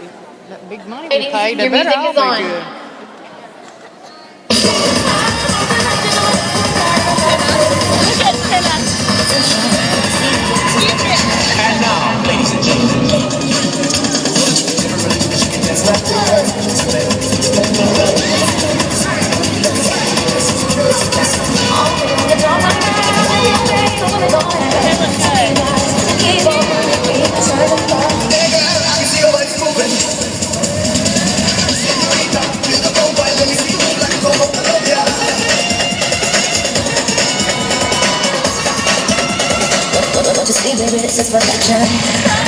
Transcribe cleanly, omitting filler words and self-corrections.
That big money we Ladies, paid, they your better music all is be on. good. And now, ladies and gentlemen, just be baby, this is perfection.